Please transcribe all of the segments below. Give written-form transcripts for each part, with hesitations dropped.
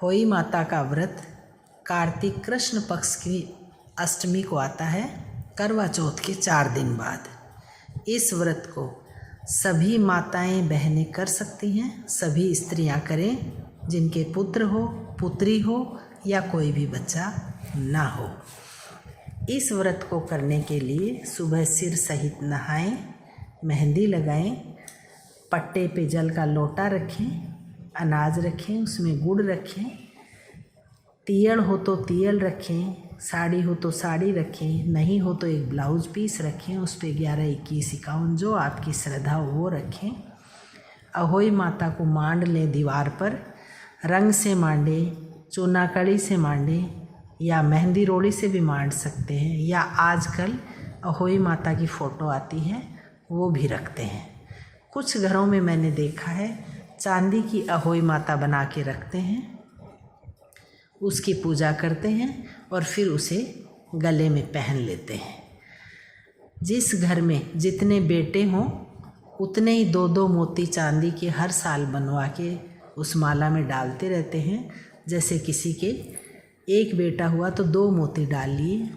होई माता का व्रत कार्तिक कृष्ण पक्ष की अष्टमी को आता है, करवा चौथ के 4 दिन बाद। इस व्रत को सभी माताएं बहनें कर सकती हैं, सभी स्त्रियां करें जिनके पुत्र हो, पुत्री हो या कोई भी बच्चा ना हो। इस व्रत को करने के लिए सुबह सिर सहित नहाएं, मेहंदी लगाएं, पट्टे पे जल का लोटा रखें, अनाज रखें, उसमें गुड़ रखें, तियल हो तो तियल रखें, साड़ी हो तो साड़ी रखें, नहीं हो तो एक ब्लाउज पीस रखें, उस पर 11, 21, 51 जो आपकी श्रद्धा हो वो रखें। अहोई माता को मांड लें दीवार पर, रंग से मांडे, चूना कड़ी से मांडे या मेहंदी रोड़ी से भी मांड सकते हैं, या आजकल अहोई माता की फ़ोटो आती है वो भी रखते हैं। कुछ घरों में मैंने देखा है चांदी की अहोई माता बना के रखते हैं, उसकी पूजा करते हैं और फिर उसे गले में पहन लेते हैं। जिस घर में जितने बेटे हों उतने ही 2-2 मोती चांदी के हर साल बनवा के उस माला में डालते रहते हैं। जैसे किसी के एक बेटा हुआ तो 2 मोती डाल लिए,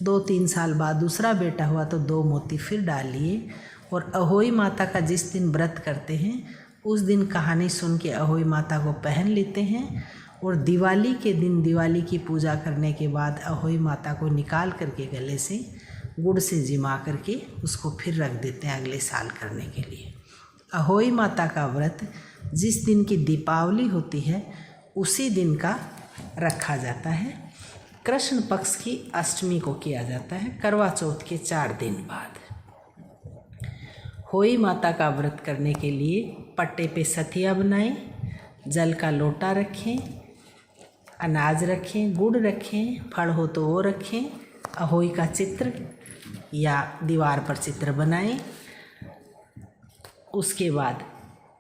2-3 साल बाद दूसरा बेटा हुआ तो 2 मोती फिर डाल लिए। और अहोई माता का जिस दिन व्रत करते हैं उस दिन कहानी सुन के अहोई माता को पहन लेते हैं, और दिवाली के दिन दिवाली की पूजा करने के बाद अहोई माता को निकाल करके गले से गुड़ से जिमा करके उसको फिर रख देते हैं अगले साल करने के लिए। अहोई माता का व्रत जिस दिन की दीपावली होती है उसी दिन का रखा जाता है। कृष्ण पक्ष की अष्टमी को किया जाता है, करवा चौथ के 4 दिन बाद। होई माता का व्रत करने के लिए पट्टे पे सतिया बनाएं, जल का लोटा रखें, अनाज रखें, गुड़ रखें, फल हो तो वो रखें, अहोई का चित्र या दीवार पर चित्र बनाएं। उसके बाद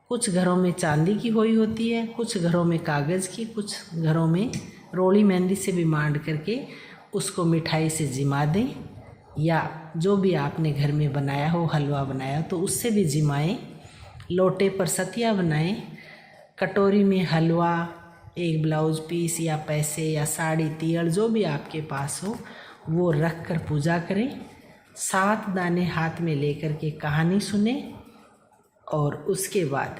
कुछ घरों में चांदी की होई होती है, कुछ घरों में कागज़ की, कुछ घरों में रोली मेहंदी से भी मांड करके उसको मिठाई से जिमा दें, या जो भी आपने घर में बनाया हो, हलवा बनाया तो उससे भी जिमाएं। लोटे पर सतिया बनाएं, कटोरी में हलवा, एक ब्लाउज पीस या पैसे या साड़ी तियल जो भी आपके पास हो वो रख कर पूजा करें। 7 दाने हाथ में लेकर के कहानी सुने, और उसके बाद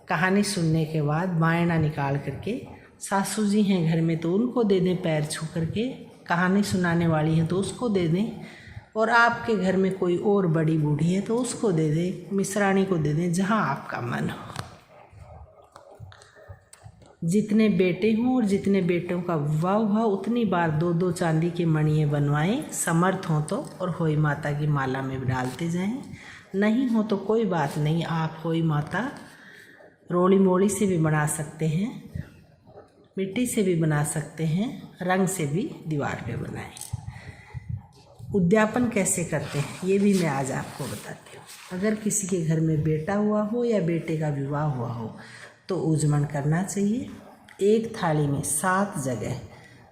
कहानी सुनने के बाद बायना निकाल करके, सासू जी हैं घर में तो उनको दे दें पैर छू करके, कहानी सुनाने वाली हैं तो उसको दे दें, और आपके घर में कोई और बड़ी बूढ़ी है तो उसको दे दें, मिश्रानी को दे दें, जहाँ आपका मन हो। जितने बेटे हों और जितने बेटों का विवाह हुआ उतनी बार 2-2 चांदी के मणिये बनवाएं, समर्थ हों तो, और होई माता की माला में भी डालते जाएं। नहीं हो तो कोई बात नहीं, आप होई माता रोड़ी मोड़ी से भी बना सकते हैं, मिट्टी से भी बना सकते हैं, रंग से भी दीवार पे बनाएं। उद्यापन कैसे करते हैं ये भी मैं आज आपको बताती हूँ। अगर किसी के घर में बेटा हुआ हो या बेटे का विवाह हुआ हो तो उजमन करना चाहिए। एक थाली में 7 जगह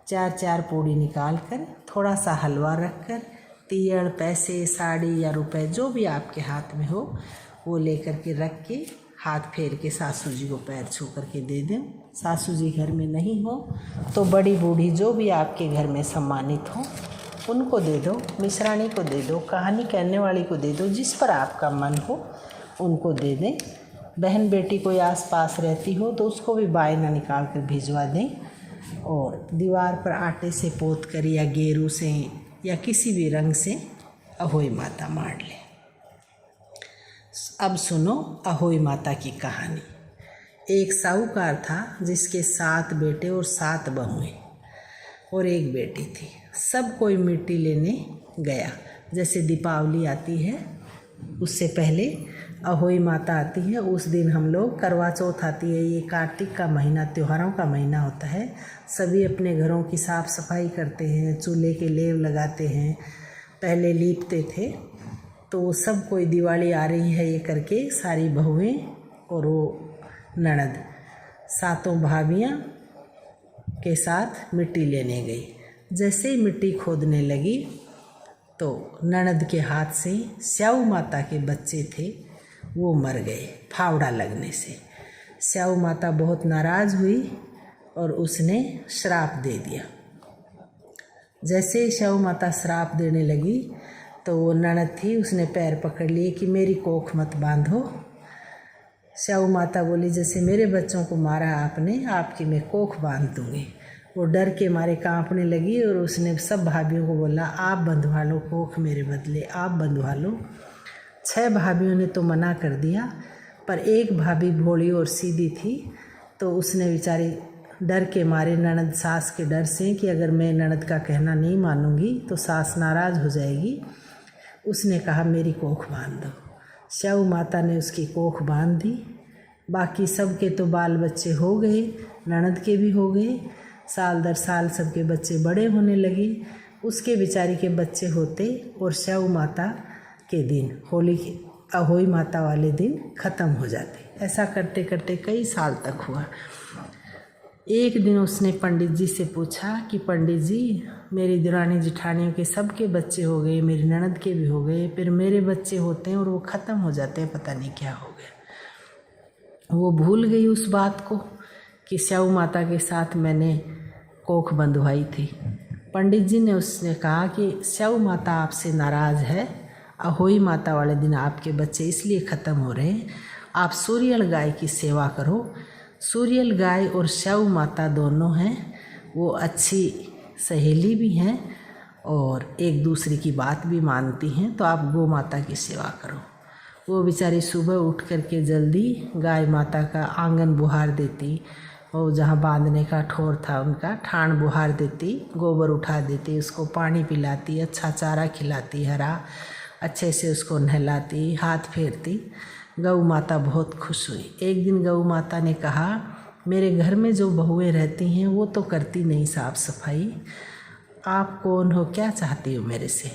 4-4 पूड़ी निकाल कर, थोड़ा सा हलवा रख कर, तियल, पैसे, साड़ी या रुपए जो भी आपके हाथ में हो वो लेकर के रख के हाथ फेर के सासू जी को पैर छू करके दे दें। सासू जी घर में नहीं हो तो बड़ी बूढ़ी जो भी आपके घर में सम्मानित हो उनको दे दो, मिश्रानी को दे दो, कहानी कहने वाली को दे दो, जिस पर आपका मन हो उनको दे दें। बहन बेटी कोई आस पास रहती हो तो उसको भी बायना निकाल कर भिजवा दें, और दीवार पर आटे से पोत कर या गेरू से या किसी भी रंग से अहोई माता मांड लें। अब सुनो अहोई माता की कहानी। एक साहूकार था जिसके 7 बेटे और 7 बहुएं और एक बेटी थी। सब कोई मिट्टी लेने गया। जैसे दीपावली आती है उससे पहले अहोई माता आती है, उस दिन हम लोग, करवा चौथ आती है, ये कार्तिक का महीना त्योहारों का महीना होता है। सभी अपने घरों की साफ़ सफाई करते हैं, चूल्हे के लेव लगाते हैं, पहले लीपते थे। तो सब कोई दिवाली आ रही है ये करके सारी बहुएं और वो ननद 7 भाभियाँ के साथ मिट्टी लेने गई। जैसे ही मिट्टी खोदने लगी तो ननद के हाथ से स्याऊ माता के बच्चे थे वो मर गए फावड़ा लगने से। स्याऊ माता बहुत नाराज़ हुई और उसने श्राप दे दिया। जैसे ही स्याऊ माता श्राप देने लगी तो वो ननद थी, उसने पैर पकड़ लिए कि मेरी कोख मत बांधो। स्याऊ माता बोली जैसे मेरे बच्चों को मारा आपने, आपकी मैं कोख बांध दूँगी। वो डर के मारे कांपने लगी और उसने सब भाभियों को बोला आप बंधवा लो कोख मेरे बदले, आप बंधवा लो। 6 भाभियों ने तो मना कर दिया, पर एक भाभी भोली और सीधी थी, तो उसने बेचारी डर के मारे, ननद सास के डर से कि अगर मैं ननद का कहना नहीं मानूंगी तो सास नाराज़ हो जाएगी, उसने कहा मेरी कोख बांध दो। स्याऊ माता ने उसकी कोख बांध दी। बाकी सबके तो बाल बच्चे हो गए, ननद के भी हो गए। साल दर साल सबके बच्चे बड़े होने लगे। उसके बेचारी के बच्चे होते और स्याऊ माता के दिन, होली अहोई माता वाले दिन ख़त्म हो जाते। ऐसा करते करते कई साल तक हुआ। एक दिन उसने पंडित जी से पूछा कि पंडित जी, मेरी दुरानी जिठानियों के सबके बच्चे हो गए, मेरी ननद के भी हो गए, फिर मेरे बच्चे होते हैं और वो ख़त्म हो जाते हैं, पता नहीं क्या हो गया। वो भूल गई उस बात को कि स्याऊ माता के साथ मैंने कोख बंधवाई थी। पंडित जी ने उसने कहा कि स्याऊ माता आपसे नाराज़ है, अहोई माता वाले दिन आपके बच्चे इसलिए ख़त्म हो रहे हैं, आप सूर्यल गाय की सेवा करो। सूर्यल गाय और स्याऊ माता दोनों हैं, वो अच्छी सहेली भी हैं और एक दूसरे की बात भी मानती हैं, तो आप गौ माता की सेवा करो। वो बेचारी सुबह उठ कर के जल्दी गाय माता का आंगन बुहार देती और जहाँ बांधने का ठोर था उनका ठाण बुहार देती, गोबर उठा देती, उसको पानी पिलाती, अच्छा चारा खिलाती हरा, अच्छे से उसको नहलाती, हाथ फेरती। गौ माता बहुत खुश हुई। एक दिन गौ माता ने कहा मेरे घर में जो बहुएं रहती हैं वो तो करती नहीं साफ़ सफाई, आप कौन हो, क्या चाहती हो मेरे से।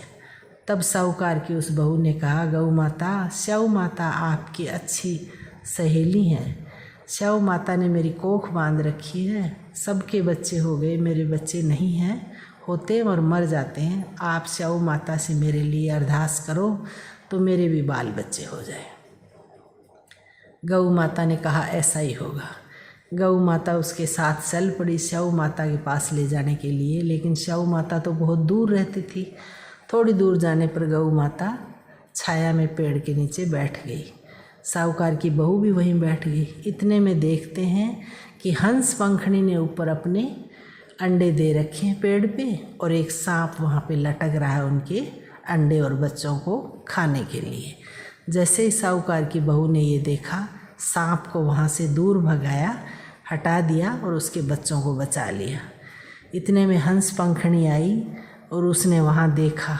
तब साहूकार की उस बहू ने कहा गौ माता, स्याऊ माता आपकी अच्छी सहेली हैं, स्याऊ माता ने मेरी कोख बांध रखी है, सबके बच्चे हो गए, मेरे बच्चे नहीं हैं, होते और मर जाते हैं, आप स्याऊ माता से मेरे लिए अरदास करो तो मेरे भी बाल बच्चे हो जाए। गौ माता ने कहा ऐसा ही होगा। गौ माता उसके साथ चल पड़ी स्याऊ माता के पास ले जाने के लिए, लेकिन स्याऊ माता तो बहुत दूर रहती थी। थोड़ी दूर जाने पर गौ माता छाया में पेड़ के नीचे बैठ गई। साहूकार की बहू भी वहीं बैठ गई। इतने में देखते हैं कि हंस पंखनी ने ऊपर अपने अंडे दे रखे हैं पेड़ पे और एक सांप वहाँ पे लटक रहा है उनके अंडे और बच्चों को खाने के लिए। जैसे ही साहूकार की बहू ने ये देखा, सांप को वहाँ से दूर भगाया, हटा दिया और उसके बच्चों को बचा लिया। इतने में हंस पंखनी आई और उसने वहाँ देखा,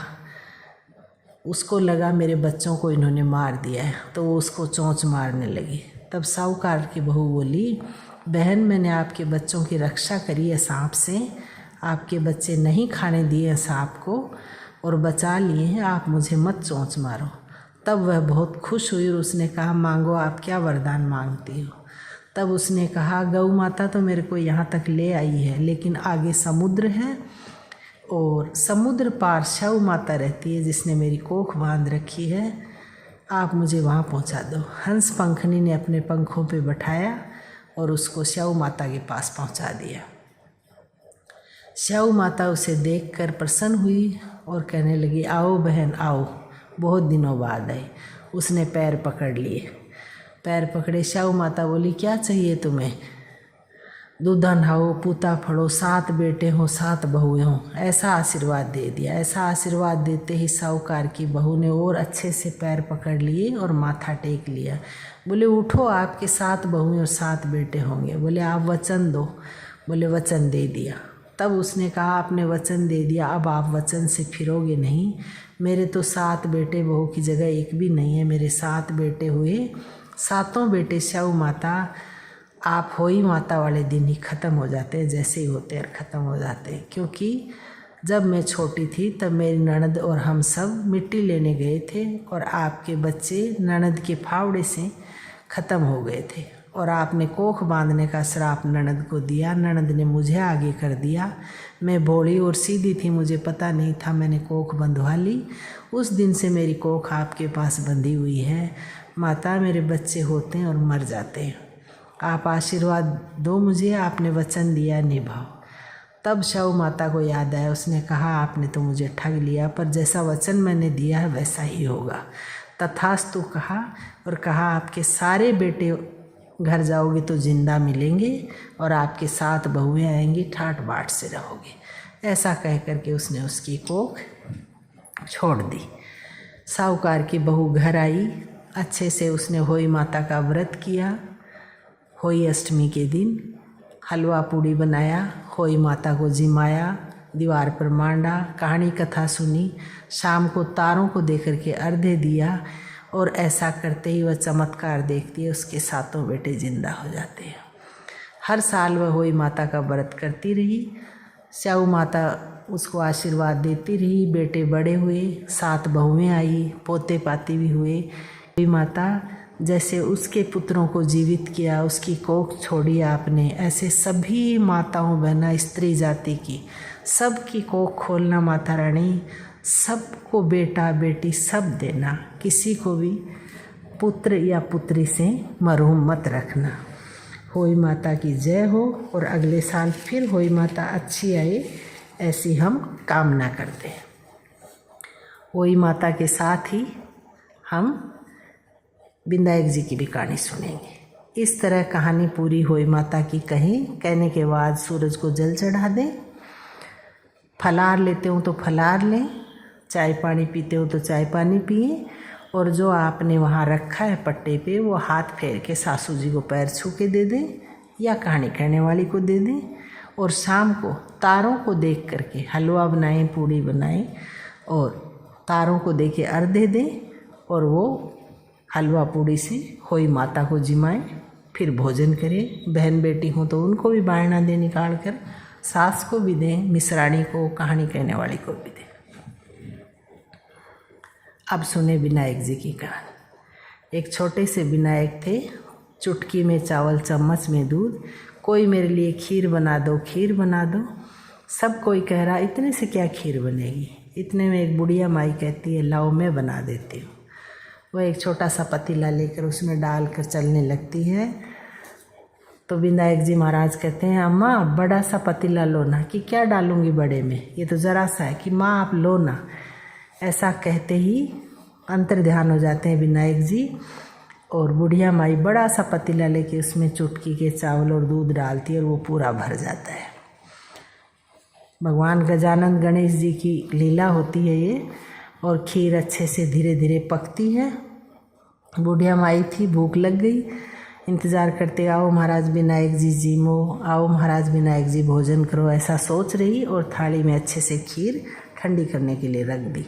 उसको लगा मेरे बच्चों को इन्होंने मार दिया है, तो वो उसको चोंच मारने लगी। तब साहूकार की बहू बोली बहन, मैंने आपके बच्चों की रक्षा करी है सांप से, आपके बच्चे नहीं खाने दिए हैं सांप को और बचा लिए हैं, आप मुझे मत चोंच मारो। तब वह बहुत खुश हुई और उसने कहा मांगो, आप क्या वरदान मांगती हो। तब उसने कहा गौ माता तो मेरे को यहाँ तक ले आई है, लेकिन आगे समुद्र है और समुद्र पार स्याऊ माता रहती है जिसने मेरी कोख बांध रखी है, आप मुझे वहाँ पहुँचा दो। हंस पंखनी ने अपने पंखों पे बैठाया और उसको स्याऊ माता के पास पहुँचा दिया। स्याऊ माता उसे देखकर प्रसन्न हुई और कहने लगी आओ बहन आओ, बहुत दिनों बाद आई। उसने पैर पकड़ लिए, पैर पकड़े। स्याऊ माता बोली क्या चाहिए तुम्हें, दूधा नहाओ, पूता फड़ो, 7 बेटे हों 7 बहुएं हों, ऐसा आशीर्वाद दे दिया। ऐसा आशीर्वाद देते ही साहूकार की बहू ने और अच्छे से पैर पकड़ लिए और माथा टेक लिया। बोले उठो, आपके 7 बहुएं और 7 बेटे होंगे। बोले आप वचन दो। बोले वचन दे दिया। तब उसने कहा आपने वचन दे दिया, अब आप वचन से फिरोगे नहीं। मेरे तो 7 बेटे बहू की जगह एक भी नहीं है, मेरे 7 बेटे हुए, 7 बेटे स्याऊ माता आप होई माता वाले दिन ही ख़त्म हो जाते हैं, जैसे ही होते हैं ख़त्म हो जाते हैं। क्योंकि जब मैं छोटी थी तब मेरी ननद और हम सब मिट्टी लेने गए थे और आपके बच्चे ननद के फावड़े से ख़त्म हो गए थे और आपने कोख बांधने का श्राप ननद को दिया। ननद ने मुझे आगे कर दिया। मैं भोली और सीधी थी, मुझे पता नहीं था, मैंने कोख बंधवा ली। उस दिन से मेरी कोख आपके पास बंधी हुई है। माता मेरे बच्चे होते हैं और मर जाते हैं आप आशीर्वाद दो मुझे, आपने वचन दिया निभाओ। तब स्याऊ माता को याद आया, उसने कहा आपने तो मुझे ठग लिया, पर जैसा वचन मैंने दिया है वैसा ही होगा। तथास्तु कहा और कहा आपके सारे बेटे घर जाओगे तो जिंदा मिलेंगे और आपके 7 बहुएं आएंगी, ठाट बाट से रहोगे। ऐसा कह करके उसने उसकी कोख छोड़ दी। साहूकार की बहू घर आई, अच्छे से उसने होई माता का व्रत किया। होई अष्टमी के दिन हलवा पूड़ी बनाया, होई माता को जिमाया, दीवार पर मांडा, कहानी कथा सुनी, शाम को तारों को देख करके अर्घ्य दिया और ऐसा करते ही वह चमत्कार देखती है, उसके 7 बेटे जिंदा हो जाते हैं। हर साल वह होई माता का व्रत करती रही। स्याऊ माता उसको आशीर्वाद देती रही, बेटे बड़े हुए, 7 बहुएं आई, पोते पाती भी हुए। होई माता जैसे उसके पुत्रों को जीवित किया, उसकी कोख छोड़ी आपने, ऐसे सभी माताओं बहना स्त्री जाति की सबकी कोख खोलना माता रानी, सबको बेटा बेटी सब देना, किसी को भी पुत्र या पुत्री से महरूम मत रखना। होई माता की जय हो और अगले साल फिर होई माता अच्छी आए ऐसी हम कामना करते हैं। होई माता के साथ ही हम विनायक जी की भी कहानी सुनेंगे। इस तरह कहानी पूरी होई माता की कहीं कहने के बाद सूरज को जल चढ़ा दें, फलाहार लेते हो तो फलाहार लें, चाय पानी पीते हो तो चाय पानी पिए, और जो आपने वहाँ रखा है पट्टे पे वो हाथ फेर के सासू जी को पैर छू के दे दें या कहानी कहने वाली को दे दें, और शाम को तारों को देख करके हलवा बनाएं, पूड़ी बनाएं और तारों को दे के अर्घ्य दें और वो हलवा पूड़ी से होई माता को जिमाएं, फिर भोजन करें। बहन बेटी हो तो उनको भी बायना दे निकाल कर, सास को भी दें, मिश्रानी को, कहानी कहने वाली को भी दें। अब सुने विनायक जी की कहानी। एक छोटे से विनायक थे, चुटकी में चावल चम्मच में दूध, कोई मेरे लिए खीर बना दो, खीर बना दो। सब कोई कह रहा इतने से क्या खीर बनेगी। इतने में एक बुढ़िया माई कहती है लाओ मैं बना देती हूँ। वह एक छोटा सा पतीला लेकर उसमें डालकर चलने लगती है। तो विनायक जी महाराज कहते हैं अम्मा बड़ा सा पतीला लो ना। कि क्या डालूंगी बड़े में, ये तो ज़रा सा है। कि माँ आप लो ना। ऐसा कहते ही अंतर ध्यान हो जाते हैं विनायक जी, और बुढ़िया माई बड़ा सा पतीला लेके उसमें चुटकी के चावल और दूध डालती है और वो पूरा भर जाता है। भगवान गजानन गणेश जी की लीला होती है ये। और खीर अच्छे से धीरे धीरे पकती है। बुढ़िया माई थी, भूख लग गई, इंतज़ार करते आओ महाराज विनायक जी जिमो, आओ महाराज विनायक जी भोजन करो, ऐसा सोच रही और थाली में अच्छे से खीर ठंडी करने के लिए रख दी।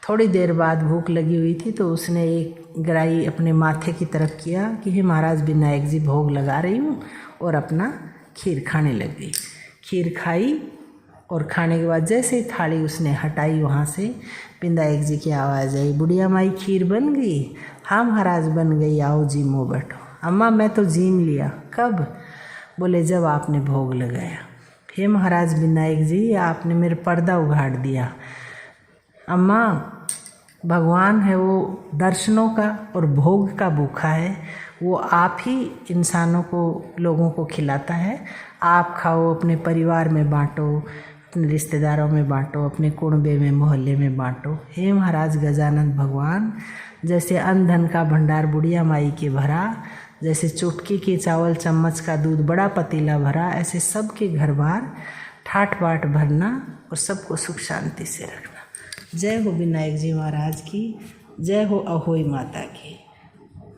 थोड़ी देर बाद भूख लगी हुई थी तो उसने एक ग्राही अपने माथे की तरफ किया कि हे महाराज विनायक जी भोग लगा रही हूँ, और अपना खीर खाने लग गई। खीर खाई और खाने के बाद जैसे ही थाली उसने हटाई वहाँ से विनायक जी की आवाज़ आई, बुढ़िया माई खीर बन गई। हाँ महाराज बन गई, आओ जीमो बैठो। अम्मा मैं तो जीम लिया। कब? बोले जब आपने भोग लगाया। हे महाराज विनायक जी आपने मेरे पर्दा उघाड़ दिया। अम्मा भगवान है वो दर्शनों का और भोग का भूखा है, वो आप ही इंसानों को लोगों को खिलाता है। आप खाओ, अपने परिवार में बांटो, अपने रिश्तेदारों में बांटो, अपने कुनबे में मोहल्ले में बांटो। हे महाराज गजानन भगवान जैसे अन्न धन का भंडार बुढ़िया माई के भरा, जैसे चुटकी के चावल चम्मच का दूध बड़ा पतीला भरा, ऐसे सबके घर बार ठाट बाट भरना और सबको सुख शांति से रखना। जय हो विनायक जी महाराज की, जय हो अहोई माता की।